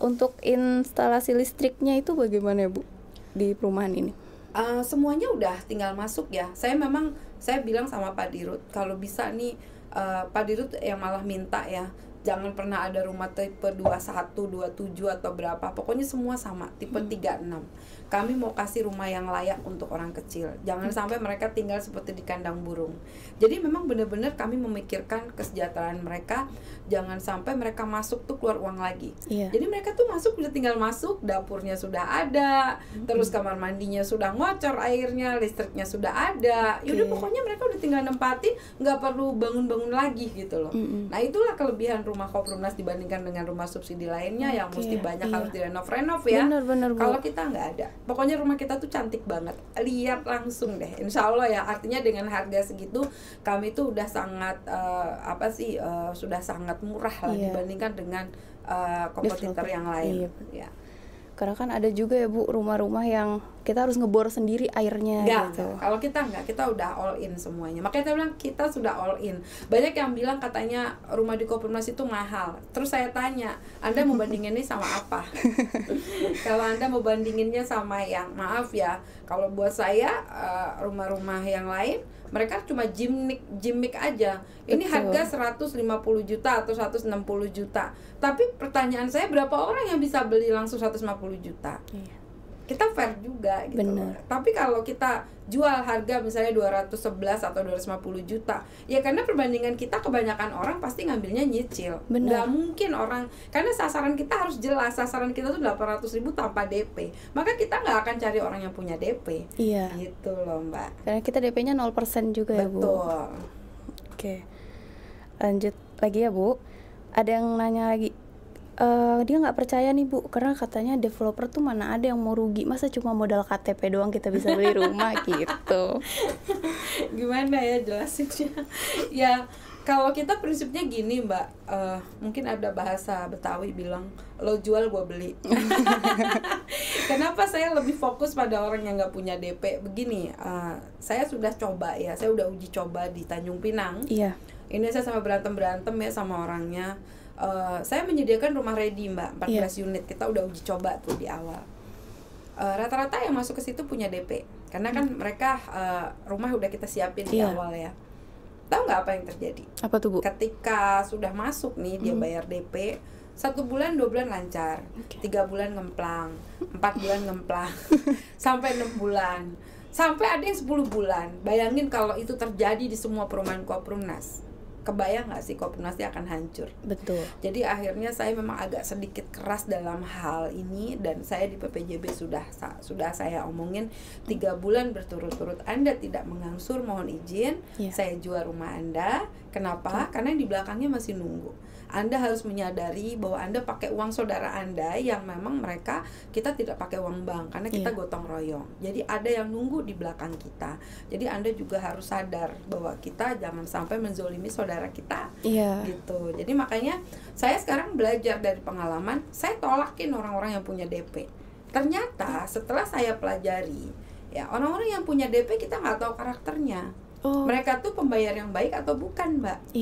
untuk instalasi listriknya itu bagaimana ya Bu di perumahan ini? Semuanya udah tinggal masuk ya. Saya bilang sama Pak Dirut, kalau bisa nih Pak Dirut yang malah minta ya, jangan pernah ada rumah tipe 21, 27 atau berapa. Pokoknya semua sama, tipe 36. Kami mau kasih rumah yang layak untuk orang kecil. Jangan sampai mereka tinggal seperti di kandang burung. Jadi memang benar-benar kami memikirkan kesejahteraan mereka. Jangan sampai mereka masuk tuh keluar uang lagi. Jadi mereka tuh masuk, udah tinggal masuk, dapurnya sudah ada, terus kamar mandinya sudah ngocor airnya, listriknya sudah ada. Yaudah pokoknya mereka udah tinggal nempatin, nggak perlu bangun-bangun lagi gitu loh. Nah itulah kelebihan rumah Koperumnas dibandingkan dengan rumah subsidi lainnya yang mesti banyak harus direnov-renov ya. Benar, kalau kita nggak ada. Pokoknya rumah kita tuh cantik banget. Lihat langsung deh. Insya Allah ya. Artinya dengan harga segitu kami tuh udah sangat sudah sangat murah lah dibandingkan dengan kompetitor yang lain. Ya. Karena kan ada juga ya Bu rumah-rumah yang kita harus ngebor sendiri airnya gitu. Kalau kita enggak, kita udah all in semuanya. Makanya saya bilang kita sudah all in. Banyak yang bilang katanya rumah di Koperumnas itu mahal. Terus saya tanya, Anda mau bandinginnya sama apa? Kalau Anda mau bandinginnya sama yang, maaf ya, kalau buat saya rumah-rumah yang lain mereka cuma gimmick aja. Ini harga 150 juta atau 160 juta. Tapi pertanyaan saya, berapa orang yang bisa beli langsung 150 juta? Kita fair juga gitu. Tapi kalau kita jual harga misalnya 211 atau 250 juta, ya karena perbandingan kita kebanyakan orang pasti ngambilnya nyicil. Nggak mungkin orang, karena sasaran kita harus jelas, sasaran kita tuh 800.000 tanpa DP. Maka kita nggak akan cari orang yang punya DP. Gitu loh Mbak. Karena kita DP-nya 0% juga ya Bu. Betul. Oke. Lanjut lagi ya Bu. Ada yang nanya lagi, dia nggak percaya nih Bu, karena katanya developer tuh mana ada yang mau rugi, masa cuma modal KTP doang kita bisa beli rumah gitu. Gimana ya jelasinnya? Ya kalau kita prinsipnya gini Mbak, mungkin ada bahasa Betawi bilang, lo jual gua beli. Kenapa saya lebih fokus pada orang yang nggak punya DP? Begini, saya sudah coba ya, saya udah uji coba di Tanjung Pinang. Ini saya sama berantem ya sama orangnya. Saya menyediakan rumah ready Mbak, 14 unit. Kita udah uji coba tuh di awal. Rata-rata yang masuk ke situ punya DP. Karena kan mereka rumah udah kita siapin di awal ya. Tahu nggak apa yang terjadi? Apa tuh Bu? Ketika sudah masuk nih, dia bayar DP, 1 bulan, 2 bulan lancar, 3 bulan ngemplang, 4 bulan ngemplang, sampai 6 bulan, sampai ada yang 10 bulan. Bayangin kalau itu terjadi di semua perumahan Koperumnas. Kebayang nggak sih Koperumnas akan hancur? Betul. Jadi akhirnya saya memang agak sedikit keras dalam hal ini, dan saya di PPJB sudah saya omongin 3 bulan berturut-turut Anda tidak mengangsur, mohon izin, saya jual rumah Anda. Kenapa? Karena yang di belakangnya masih nunggu. Anda harus menyadari bahwa Anda pakai uang saudara Anda yang memang mereka, kita tidak pakai uang bank karena kita gotong royong. Jadi ada yang nunggu di belakang kita. Jadi Anda juga harus sadar bahwa kita jangan sampai menzolimi saudara kita. Gitu. Jadi makanya saya sekarang belajar dari pengalaman, saya tolakin orang-orang yang punya DP. Ternyata setelah saya pelajari, ya orang-orang yang punya DP kita nggak tahu karakternya. Mereka tuh pembayar yang baik atau bukan Mbak?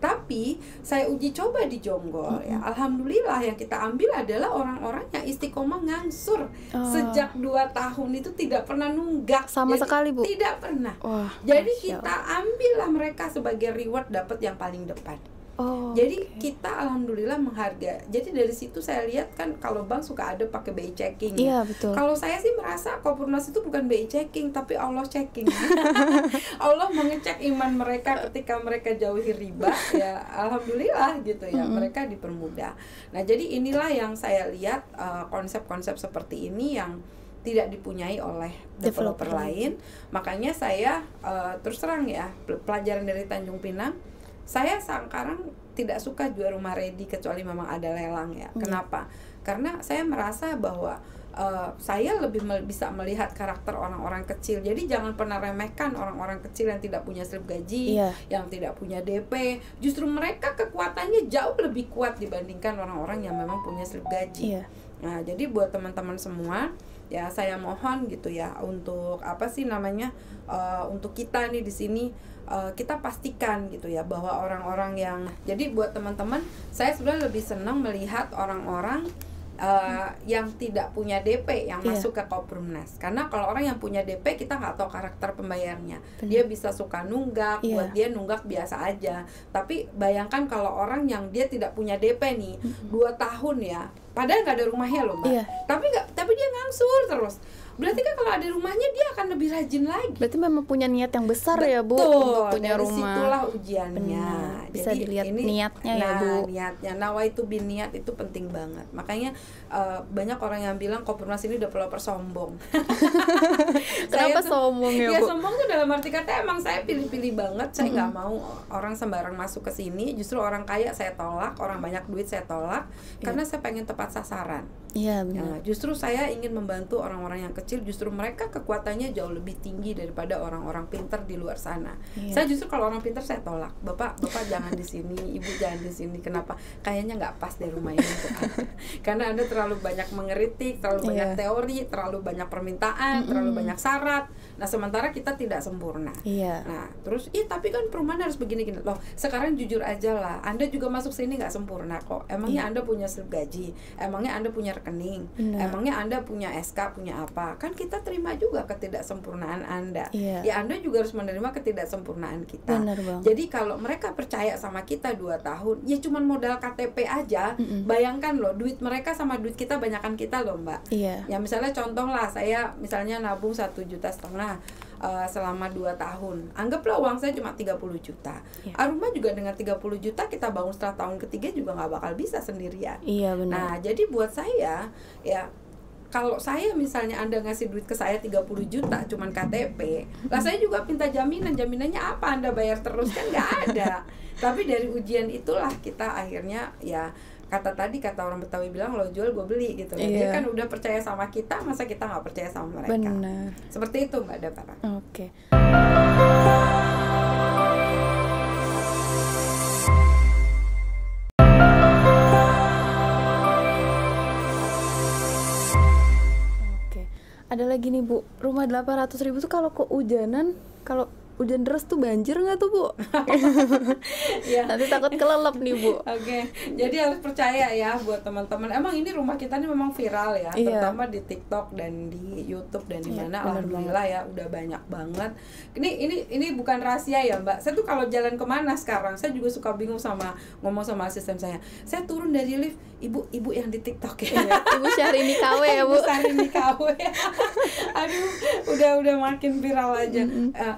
Tapi saya uji coba di Jonggol ya, alhamdulillah yang kita ambil adalah orang-orang yang istiqomah ngangsur sejak 2 tahun itu tidak pernah nunggak sama sekali Bu? Tidak pernah. Jadi kita ambillah mereka sebagai reward, dapat yang paling depan. Jadi kita alhamdulillah menghargai. Jadi dari situ saya lihat kan kalau bank suka ada pakai BI checking. Betul. Kalau saya sih merasa Koperumnas itu bukan BI checking tapi Allah checking. Allah mengecek iman mereka ketika mereka jauhi riba ya, alhamdulillah gitu ya. Mereka dipermudah. Nah, jadi inilah yang saya lihat konsep-konsep seperti ini yang tidak dipunyai oleh developer lain. Makanya saya terus terang ya, pelajaran dari Tanjung Pinang, saya sekarang tidak suka jual rumah ready kecuali memang ada lelang ya. Kenapa? Karena saya merasa bahwa saya lebih bisa melihat karakter orang-orang kecil. Jadi jangan pernah remehkan orang-orang kecil yang tidak punya slip gaji, yang tidak punya DP. Justru mereka kekuatannya jauh lebih kuat dibandingkan orang-orang yang memang punya slip gaji. Nah, jadi buat teman-teman semua, ya saya mohon gitu ya untuk apa sih namanya, untuk kita nih di sini, kita pastikan gitu ya bahwa orang-orang yang, jadi buat teman-teman, saya sebenarnya lebih senang melihat orang-orang yang tidak punya DP yang masuk ke Koperumnas, karena kalau orang yang punya DP kita nggak tahu karakter pembayarnya. Dia bisa suka nunggak, buat dia nunggak biasa aja. Tapi bayangkan kalau orang yang dia tidak punya DP nih 2 tahun ya, padahal nggak ada rumahnya loh Mbak, tapi dia ngangsur terus. Berarti kan kalau ada rumahnya dia akan lebih rajin lagi. Berarti memang punya niat yang besar. Betul, ya Bu, untuk punya rumah. Situlah ujiannya. Bisa jadi dilihat ini, niatnya ya Bu. Niatnya, nawaitu bin niat itu penting banget. Makanya banyak orang yang bilang Koperumnas ini developer sombong. Kenapa sombong ya Bu? Ya sombong tuh dalam arti kata emang saya pilih-pilih banget. Saya nggak mau orang sembarang masuk ke sini. Justru orang kaya saya tolak, orang banyak duit saya tolak, karena saya pengen tepat sasaran. Iya benar. Nah, justru saya ingin membantu orang-orang yang kecil. Justru mereka kekuatannya jauh lebih tinggi daripada orang-orang pintar di luar sana. Saya justru kalau orang pintar saya tolak. Bapak jangan di sini, ibu jangan di sini. Kenapa? Kayaknya nggak pas di rumah ini untuk Anda. Karena Anda terlalu banyak mengeritik, terlalu banyak teori, terlalu banyak permintaan, terlalu banyak syarat. Nah, sementara kita tidak sempurna. Nah, terus tapi kan perumahan harus begini-gini. Loh, sekarang jujur aja lah, Anda juga masuk sini nggak sempurna kok. Emangnya Anda punya slip gaji? Emangnya Anda punya rekening? Emangnya Anda punya SK, punya apa? Kan kita terima juga ketidaksempurnaan Anda. Ya Anda juga harus menerima ketidaksempurnaan kita. Jadi kalau mereka percaya sama kita 2 tahun, ya cuman modal KTP aja. Bayangkan loh, duit mereka sama duit kita banyakan kita loh Mbak. Ya misalnya contoh lah, saya misalnya nabung 1,5 juta selama 2 tahun. Anggaplah uang saya cuma 30 juta. Rumah juga dengan 30 juta kita bangun setelah tahun ketiga juga nggak bakal bisa sendirian. Nah, jadi buat saya ya, kalau saya misalnya Anda ngasih duit ke saya 30 juta cuman KTP, lah saya juga minta jaminan. Jaminannya apa? Anda bayar terus kan nggak ada. Tapi dari ujian itulah kita akhirnya ya, kata orang Betawi bilang lo jual gue beli gitu. Dia kan udah percaya sama kita, masa kita nggak percaya sama mereka. Benar. Seperti itu Mbak Dapara. Oke. Ada lagi nih Bu, rumah 800.000 tuh kalau kehujanan, kalau hujan deras tuh banjir nggak tuh Bu? Nanti takut kelelep nih Bu. Jadi harus percaya ya buat teman-teman. Emang ini rumah kita ini memang viral ya, terutama di TikTok dan di YouTube dan di mana. Alhamdulillah ya, udah banyak banget. Ini bukan rahasia ya Mbak. Saya tuh kalau jalan kemana sekarang, saya juga suka bingung sama ngomong sama asisten saya. Saya turun dari lift, ibu yang di TikTok ya. Ibu Syahrini KW ya Bu. Ibu Syahrini KW. Aduh, udah makin viral aja.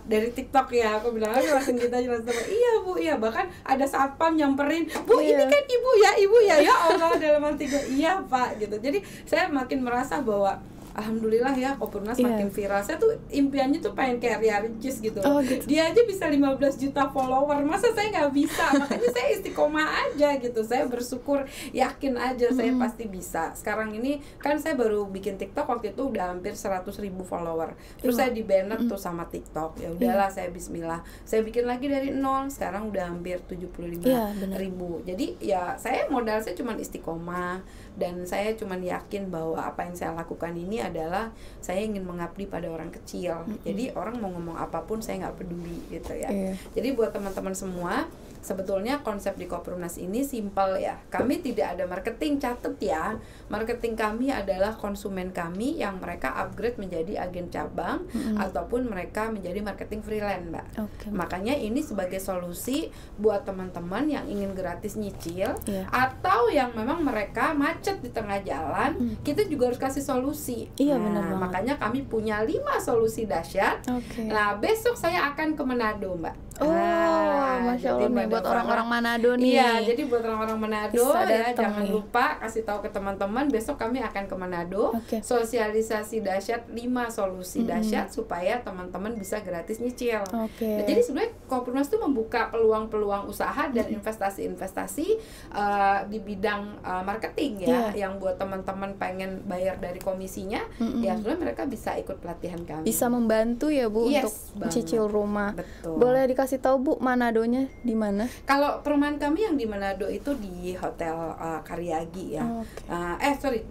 Dari TikTok ya, aku bilang aja langsung kita jelas sama. Iya Bu, iya, bahkan ada satpam nyamperin, Bu ini kan ibu ya. Ya Allah, dalam hati gue iya Pak gitu. Jadi saya makin merasa bahwa alhamdulillah ya Koperumnas makin viral. Saya tuh impiannya tuh pengen kayak Ria Ricis gitu. Dia aja bisa 15 juta follower, masa saya nggak bisa? Makanya saya istiqomah aja gitu. Saya bersyukur, yakin aja saya pasti bisa. Sekarang ini kan saya baru bikin TikTok, waktu itu udah hampir 100.000 follower. Terus saya di banner tuh sama TikTok. Ya udahlah, saya bismillah. Saya bikin lagi dari nol, sekarang udah hampir 75.000. Jadi ya saya modal saya cuman istiqomah, dan saya cuman yakin bahwa apa yang saya lakukan ini adalah saya ingin mengabdi pada orang kecil. Jadi orang mau ngomong apapun saya nggak peduli gitu ya. Jadi buat teman-teman semua, sebetulnya konsep di Koperumnas ini simpel ya. Kami tidak ada marketing, catet ya. Marketing kami adalah konsumen kami yang mereka upgrade menjadi agen cabang ataupun mereka menjadi marketing freelance Mbak. Makanya ini sebagai solusi buat teman-teman yang ingin gratis nyicil atau yang memang mereka macet di tengah jalan, kita juga harus kasih solusi. Benar banget. Makanya kami punya 5 solusi dahsyat. Nah, besok saya akan ke Manado Mbak. Masya Allah nih, buat orang-orang Manado nih. Jadi buat orang-orang Manado ya, jangan lupa kasih tahu ke teman-teman, besok kami akan ke Manado. Sosialisasi dahsyat 5 solusi dahsyat supaya teman-teman bisa gratis nyicil. Nah, jadi sebenarnya Koperumnas itu membuka peluang-peluang usaha dan investasi-investasi di bidang marketing ya, yang buat teman-teman pengen bayar dari komisinya, ya sebenarnya mereka bisa ikut pelatihan kami. Bisa membantu ya Bu untuk cicil rumah. Boleh dikasih tahu Bu, Manado Manadonya di mana? Kalau perumahan kami yang di Manado itu di Hotel Karyagi ya.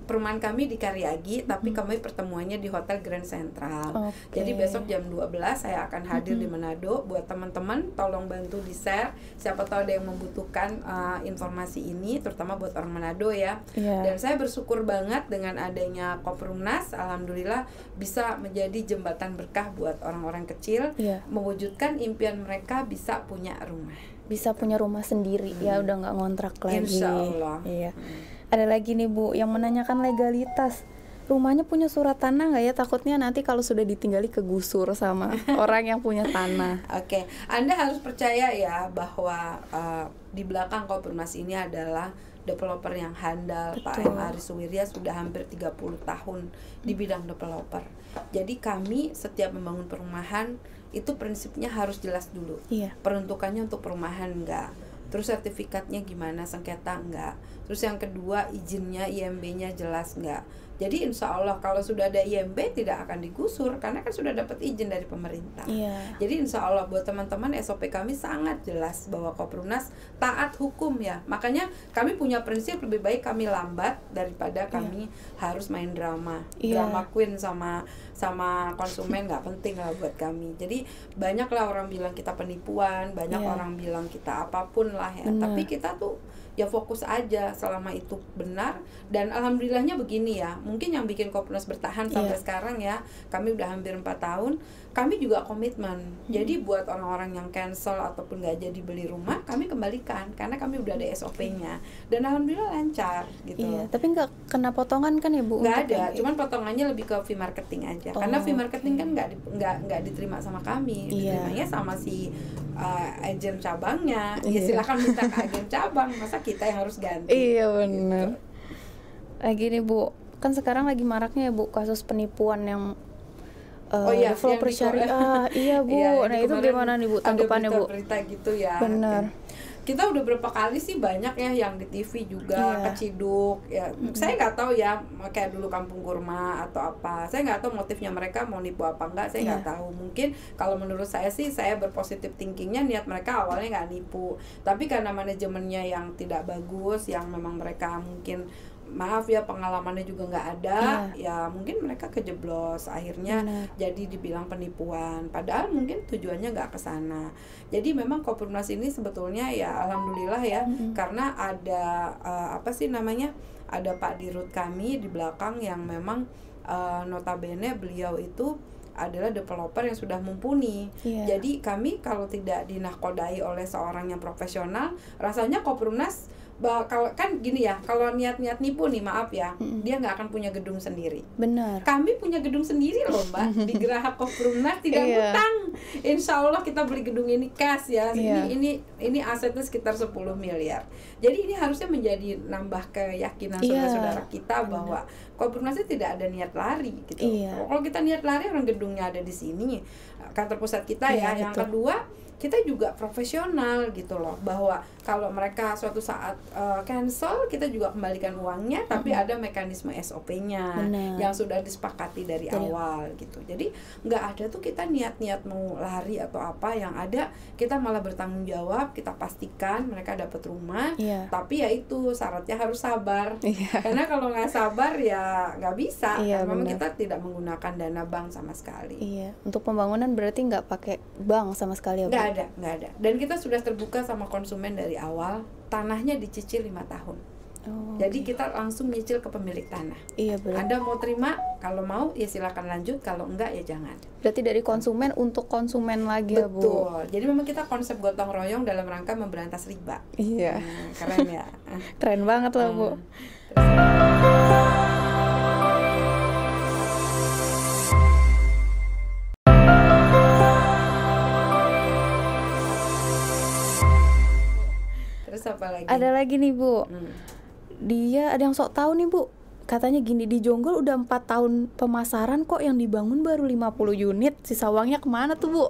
Perumahan kami di Karyagi, tapi kami pertemuannya di Hotel Grand Central. Jadi besok jam 12 saya akan hadir di Manado. Buat teman-teman, tolong bantu di-share. Siapa tahu ada yang membutuhkan informasi ini, terutama buat orang Manado ya. Dan saya bersyukur banget dengan adanya Koperumnas, alhamdulillah bisa menjadi jembatan berkah buat orang-orang kecil, mewujudkan impian mereka bisa punya rumah. Bisa punya rumah sendiri, ya udah nggak ngontrak lagi. Insya Allah. Iya. Ada lagi nih Bu, yang menanyakan legalitas. Rumahnya punya surat tanah nggak ya? Takutnya nanti kalau sudah ditinggali kegusur sama orang yang punya tanah. Oke, Anda harus percaya ya bahwa di belakang Koperumnas ini adalah developer yang handal. Betul. Pak M. Aris Suwirya sudah hampir 30 tahun di bidang developer. Jadi kami setiap membangun perumahan itu prinsipnya harus jelas dulu. Peruntukannya untuk perumahan enggak. Terus sertifikatnya gimana, sengketa enggak. Terus yang kedua izinnya, IMB-nya jelas enggak. Jadi insya Allah kalau sudah ada IMB tidak akan digusur karena kan sudah dapat izin dari pemerintah. Jadi insya Allah buat teman-teman SOP kami sangat jelas bahwa Koperumnas taat hukum ya. Makanya kami punya prinsip lebih baik kami lambat daripada kami harus main drama. Drama queen sama konsumen nggak penting lah buat kami. Jadi banyaklah orang bilang kita penipuan, banyak orang bilang kita apapun lah ya. Tapi kita tuh ya fokus aja selama itu benar, dan alhamdulillahnya begini ya, mungkin yang bikin Koperumnas bertahan sampai sekarang ya, kami udah hampir 4 tahun, kami juga komitmen. Jadi buat orang-orang yang cancel ataupun nggak jadi beli rumah, kami kembalikan karena kami udah ada SOP-nya dan alhamdulillah lancar gitu. Tapi nggak kena potongan kan ya Bu? Nggak ada, cuman potongannya lebih ke fee marketing aja. Karena fee marketing kan nggak diterima sama kami, diterimanya sama si agen cabangnya. Ya silakan minta ke agen cabang, masa kita yang harus ganti. Iya benar. Gitu. Lagi nih Bu, kan sekarang lagi maraknya ya Bu kasus penipuan yang developer syariah. Iya Bu. Nah itu gimana nih Bu tanggapannya Bu? Ada berita gitu ya. Benar. Kita udah berapa kali sih banyak ya yang di TV juga keciduk ya. Saya nggak tahu ya kayak dulu Kampung Kurma atau apa. Saya nggak tahu motifnya mereka mau nipu apa enggak. Saya nggak tahu. Mungkin kalau menurut saya sih, saya berpositif thinkingnya niat mereka awalnya nggak nipu. Tapi karena manajemennya yang tidak bagus, yang memang mereka mungkin maaf ya pengalamannya juga nggak ada, ya mungkin mereka kejeblos, akhirnya jadi dibilang penipuan, padahal mungkin tujuannya nggak ke sana. Jadi memang Koperumnas ini sebetulnya ya alhamdulillah ya, karena ada ada Pak Dirut kami di belakang yang memang notabene beliau itu adalah developer yang sudah mumpuni. Jadi kami kalau tidak dinahkodai oleh seorang yang profesional, rasanya Koperumnas kalau kan gini ya, kalau niat-niat nipu nih, maaf ya, dia nggak akan punya gedung sendiri. Benar. Kami punya gedung sendiri loh Mbak, di Geraha Koperumnas, tidak hutang. Insya Allah kita beli gedung ini cash ya. Ini asetnya sekitar 10 miliar. Jadi ini harusnya menjadi nambah keyakinan saudara-saudara kita bahwa Koperumnas tidak ada niat lari gitu. Kalau kita niat lari, orang gedungnya ada di sini, kantor pusat kita ya. Yang kedua, kita juga profesional gitu loh, bahwa kalau mereka suatu saat cancel, kita juga kembalikan uangnya, tapi ada mekanisme SOP-nya yang sudah disepakati dari awal gitu. Jadi nggak ada tuh kita niat-niat mau lari atau apa, yang ada kita malah bertanggung jawab, kita pastikan mereka dapat rumah, tapi ya itu syaratnya harus sabar, karena kalau nggak sabar ya nggak bisa, memang kita tidak menggunakan dana bank sama sekali. Untuk pembangunan berarti nggak pakai bank sama sekali ya Bu? Nggak ada. Dan kita sudah terbuka sama konsumen dari awal, tanahnya dicicil 5 tahun. Jadi kita langsung nyicil ke pemilik tanah. Anda mau terima, kalau mau ya silakan lanjut, kalau enggak ya jangan. Berarti dari konsumen untuk konsumen lagi ya Bu? Betul. Jadi memang kita konsep gotong royong dalam rangka memberantas riba. Keren ya. Keren banget lah Bu. Apa lagi? Ada lagi nih Bu, dia ada yang sok tahu nih Bu, katanya gini, di Jonggol udah 4 tahun pemasaran kok yang dibangun baru 50 unit, sisa uangnya kemana tuh Bu?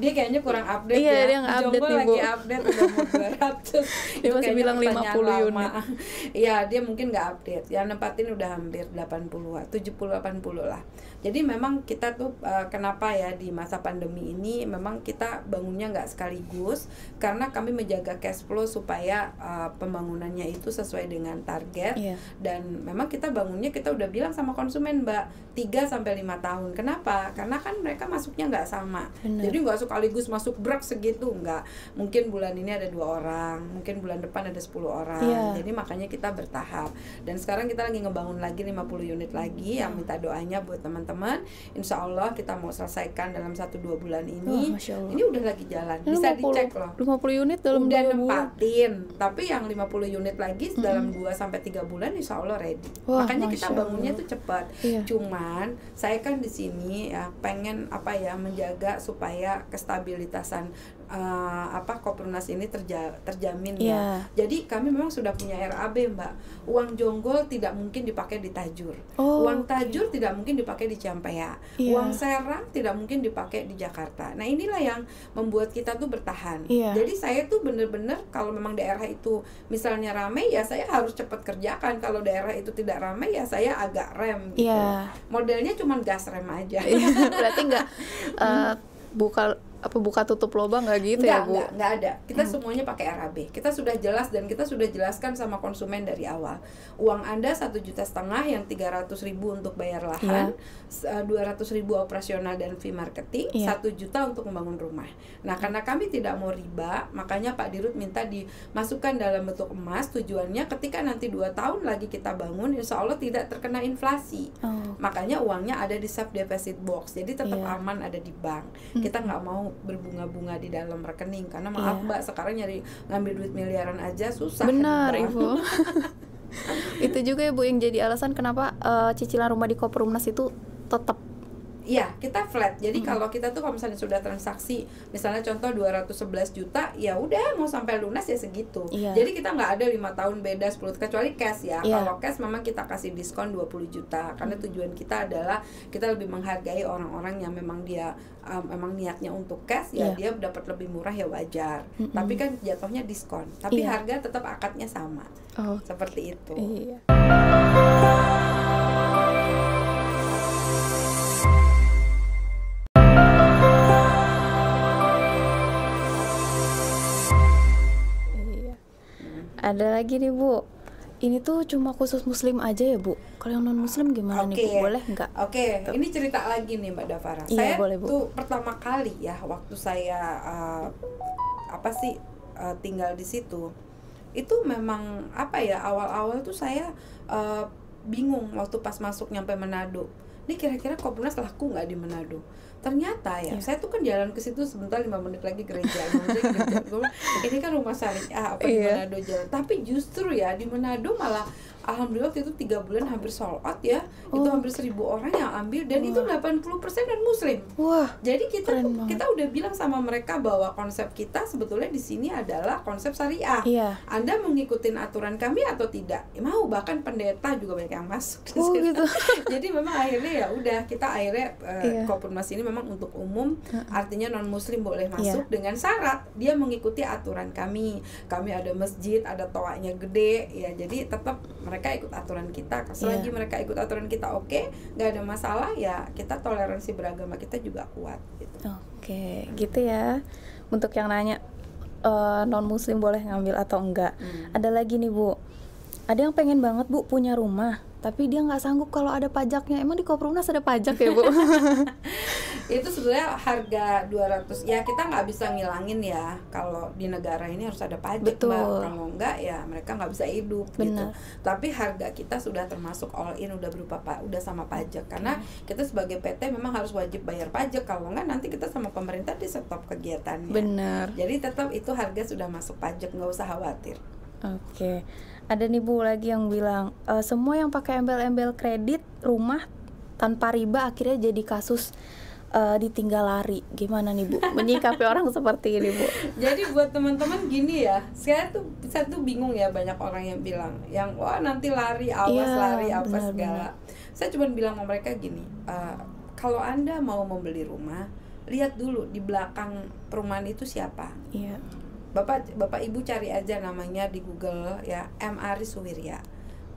Dia kayaknya kurang update Iya, ya. dia nggak update Jonggol nih, Bu. lagi update udah mau 200. Dia masih bilang 50 unit. Iya, dia mungkin nggak update. Yang nempatin udah hampir 80-an, 70-80 lah. Jadi memang kita tuh kenapa ya di masa pandemi ini memang kita bangunnya nggak sekaligus, karena kami menjaga cash flow supaya pembangunannya itu sesuai dengan target. Dan memang kita bangunnya, kita udah bilang sama konsumen, Mbak, 3-5 tahun. Kenapa? Karena kan mereka masuknya nggak sama. Jadi nggak sekaligus masuk brak segitu, nggak. Mungkin bulan ini ada 2 orang, mungkin bulan depan ada 10 orang. Jadi makanya kita bertahap. Dan sekarang kita lagi ngebangun lagi 50 unit lagi, yang minta doanya buat teman-teman. Insya Allah kita mau selesaikan dalam 1-2 bulan ini. Ini udah lagi jalan, bisa dicek loh. 50 unit dalam udah 2 bulan. nempatin, tapi yang 50 unit lagi dalam 2-3 bulan Insya Allah ready. Makanya kita bangunnya tuh cepat. Cuman saya kan di sini ya pengen menjaga supaya kestabilitasan Koprunas ini terjamin ya. Jadi kami memang sudah punya RAB, Mbak. Uang Jonggol tidak mungkin dipakai di Tajur. Uang Tajur tidak mungkin dipakai di Ciampea. Uang Serang tidak mungkin dipakai di Jakarta. Nah, inilah yang membuat kita tuh bertahan. Jadi saya tuh bener-bener kalau memang daerah itu misalnya ramai ya saya harus cepat kerjakan. Kalau daerah itu tidak ramai ya saya agak rem gitu. Modelnya cuma gas rem aja. Berarti nggak buka tutup lubang nggak gitu ya, Bu? Nggak ada. Kita semuanya pakai RAB. Kita sudah jelas dan kita sudah jelaskan sama konsumen dari awal. Uang Anda 1,5 juta, yang 300.000 untuk bayar lahan, 200.000 operasional dan fee marketing, 1 juta untuk membangun rumah. Nah, karena kami tidak mau riba, makanya Pak Dirut minta dimasukkan dalam bentuk emas. Tujuannya ketika nanti 2 tahun lagi kita bangun, insya Allah tidak terkena inflasi. Makanya uangnya ada di sub deposit box. Jadi tetap aman ada di bank. Kita nggak mau berbunga-bunga di dalam rekening, karena maaf Mbak, sekarang ngambil duit miliaran aja susah. Benar, Ibu. Itu juga ya, Bu, yang jadi alasan kenapa cicilan rumah di Koperumnas itu tetap. Iya, kita flat. Jadi kalau kita tuh kalau misalnya sudah transaksi, misalnya contoh 211 juta, ya udah mau sampai lunas ya segitu. Jadi kita nggak ada 5 tahun beda 10, kecuali cash ya. Kalau cash memang kita kasih diskon 20 juta. Karena tujuan kita adalah kita lebih menghargai orang-orang yang memang dia memang niatnya untuk cash, ya dia dapat lebih murah ya wajar. Tapi kan jatuhnya diskon. Tapi harga tetap akadnya sama. Seperti itu. Ada lagi nih, Bu. Ini tuh cuma khusus muslim aja ya, Bu? Kalau yang non muslim gimana nih, Bu? Boleh nggak? Ini cerita lagi nih, Mbak Davara. Iya, saya boleh, Bu. tuh pertama kali ya waktu saya tinggal di situ, itu memang awal-awal tuh saya bingung waktu pas masuk nyampe Manado. Ini kira-kira Kopernas laku nggak di Manado? Ternyata saya tuh kan jalan ke situ sebentar 5 menit lagi gereja. Ini kan rumah syariah di Manado jalan. Tapi justru ya di Manado malah alhamdulillah waktu itu 3 bulan hampir sold out ya. Itu hampir 1.000 orang yang ambil dan itu 80% non muslim. Jadi kita udah bilang sama mereka bahwa konsep kita sebetulnya di sini adalah konsep syariah. Anda mengikuti aturan kami atau tidak? Mau, bahkan pendeta juga banyak yang masuk. Gitu. Jadi memang akhirnya ya udah kita akhirnya Kopernas ini memang untuk umum, artinya non muslim boleh masuk dengan syarat dia mengikuti aturan kami. Kami ada masjid, ada toanya gede ya. Jadi tetap mereka ikut aturan kita. Selagi mereka ikut aturan kita nggak ada masalah ya. Kita toleransi beragama kita juga kuat gitu. Gitu ya. Untuk yang nanya non muslim boleh ngambil atau enggak. Ada lagi nih, Bu. Ada yang pengen banget, Bu, punya rumah, tapi dia nggak sanggup kalau ada pajaknya. Emang di Koperumnas ada pajak ya, Bu? Itu sebenarnya harga 200. Ya kita nggak bisa ngilangin ya. Kalau di negara ini harus ada pajak, Mbak. Kalau enggak ya mereka nggak bisa hidup gitu. Tapi harga kita sudah termasuk all in, udah udah sama pajak. Karena kita sebagai PT memang harus wajib bayar pajak. Kalau enggak nanti kita sama pemerintah di stop kegiatannya. Jadi tetap itu harga sudah masuk pajak, nggak usah khawatir. Ada nih, Bu, lagi yang bilang semua yang pakai embel-embel kredit rumah tanpa riba akhirnya jadi kasus ditinggal lari. Gimana nih, Bu, menyikapi orang seperti ini, Bu? Jadi buat teman-teman gini ya, saya tuh bingung ya, banyak orang yang bilang yang wah nanti lari, awas lari apa segala. Saya cuma bilang sama mereka gini, kalau Anda mau membeli rumah, lihat dulu di belakang perumahan itu siapa. Iya. Bapak Ibu cari aja namanya di Google ya, M. Aris Suwirya.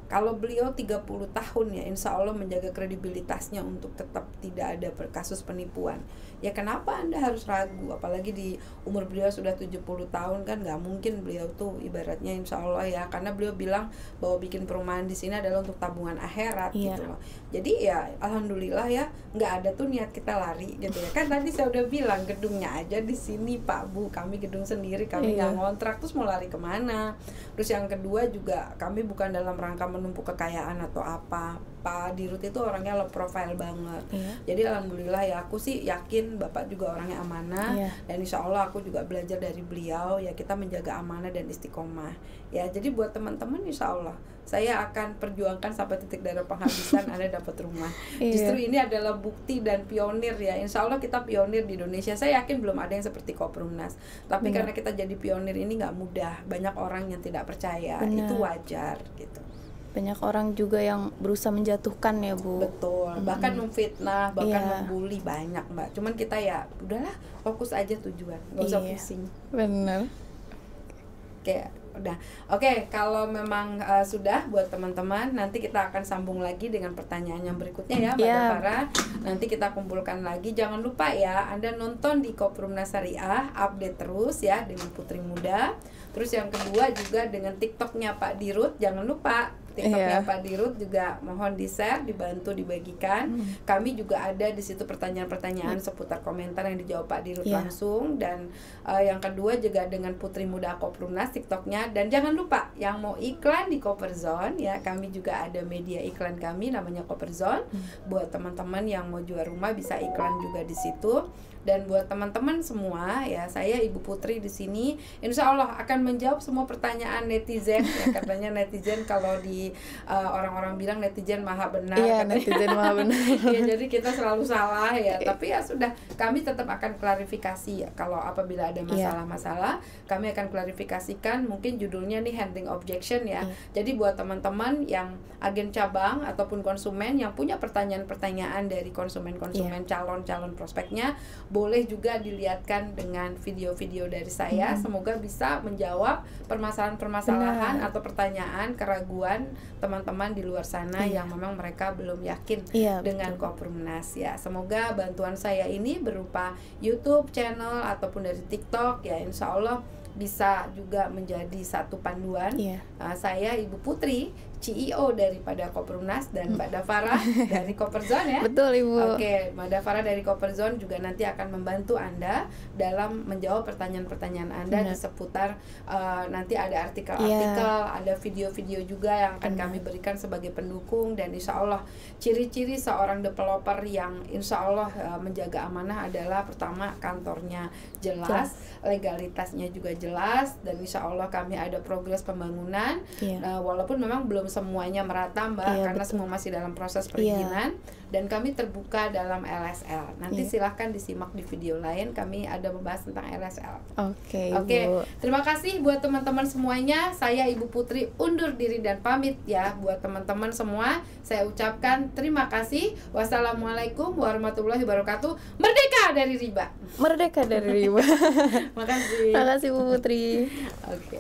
Kalau beliau 30 tahun ya, insya Allah menjaga kredibilitasnya untuk tetap tidak ada kasus penipuan. Ya kenapa Anda harus ragu? Apalagi di umur beliau sudah 70 tahun kan, nggak mungkin beliau tuh ibaratnya insya Allah ya. Karena beliau bilang bahwa bikin perumahan di sini adalah untuk tabungan akhirat gitu loh. Jadi ya Alhamdulillah ya, nggak ada tuh niat kita lari gitu ya. Kan tadi saya udah bilang gedungnya aja di sini Pak Bu, kami gedung sendiri, kami nggak ngontrak, terus mau lari kemana? Terus yang kedua juga kami bukan dalam rangka menumpuk kekayaan atau apa. Pak Dirut itu orangnya low profile banget. Jadi alhamdulillah ya, aku sih yakin Bapak juga orangnya amanah. Dan insya Allah aku juga belajar dari beliau ya, kita menjaga amanah dan istiqomah ya. Jadi buat teman-teman insya Allah saya akan perjuangkan sampai titik darah penghabisan Anda dapat rumah. Justru ini adalah bukti dan pionir ya. Insya Allah kita pionir di Indonesia. Saya yakin belum ada yang seperti Koperumnas. Tapi karena kita jadi pionir ini nggak mudah. Banyak orang yang tidak percaya. Itu wajar gitu. Banyak orang juga yang berusaha menjatuhkan ya Bu. Betul, bahkan memfitnah, bahkan membuli banyak Mbak. Cuman kita ya udahlah, fokus aja tujuan, nggak usah pusing. Bener. Oke, udah. Oke, kalau memang sudah buat teman-teman, nanti kita akan sambung lagi dengan pertanyaan yang berikutnya ya Mbak Dafara. Nanti kita kumpulkan lagi. Jangan lupa ya, Anda nonton di Koperumnas Syariah, update terus ya dengan Putri Muda. Terus yang kedua juga dengan TikToknya Pak Dirut, jangan lupa TikToknya Pak Dirut juga mohon di-share, dibantu dibagikan. Kami juga ada di situ pertanyaan-pertanyaan seputar komentar yang dijawab Pak Dirut langsung. Dan yang kedua juga dengan Putri Muda Koperumnas TikToknya. Dan jangan lupa yang mau iklan di Koperzone ya, kami juga ada media iklan kami namanya Koperzone. Buat teman-teman yang mau jual rumah bisa iklan juga di situ. Dan buat teman-teman semua ya, saya Ibu Putri di sini insya Allah akan menjawab semua pertanyaan netizen ya. Katanya netizen kalau di orang-orang bilang netizen maha benar. Iya, netizen maha benar. Ya, jadi kita selalu salah ya. Tapi ya sudah, kami tetap akan klarifikasi ya. Kalau apabila ada masalah-masalah, kami akan klarifikasikan. Mungkin judulnya nih handling objection ya. Jadi buat teman-teman yang agen cabang ataupun konsumen yang punya pertanyaan-pertanyaan dari konsumen-konsumen calon-calon prospeknya, boleh juga dilihatkan dengan video-video dari saya. Semoga bisa menjawab permasalahan-permasalahan atau pertanyaan, keraguan teman-teman di luar sana yang memang mereka belum yakin dengan Koperumnas ya. Semoga bantuan saya ini berupa YouTube channel ataupun dari TikTok ya, insya Allah bisa juga menjadi satu panduan. Saya Ibu Putri, CEO daripada Koperumnas, dan Mbak Dafara dari Koperzone ya. Betul Ibu. Oke, Mbak Dafara dari Koperzone juga nanti akan membantu Anda dalam menjawab pertanyaan-pertanyaan Anda di seputar nanti ada artikel-artikel, ada video-video juga yang akan kami berikan sebagai pendukung. Dan insya Allah ciri-ciri seorang developer yang insya Allah menjaga amanah adalah pertama kantornya jelas, legalitasnya juga jelas, dan insya Allah kami ada progres pembangunan. Walaupun memang belum semuanya merata Mbak, karena semua masih dalam proses perizinan. Dan kami terbuka dalam LSL. Nanti silahkan disimak di video lain, kami ada membahas tentang LSL. Oke, terima kasih buat teman-teman semuanya. Saya Ibu Putri undur diri dan pamit ya. Buat teman-teman semua, saya ucapkan terima kasih. Wassalamualaikum warahmatullahi wabarakatuh. Merdeka dari riba. Merdeka dari riba. Makasih. Makasih Bu Putri. Oke.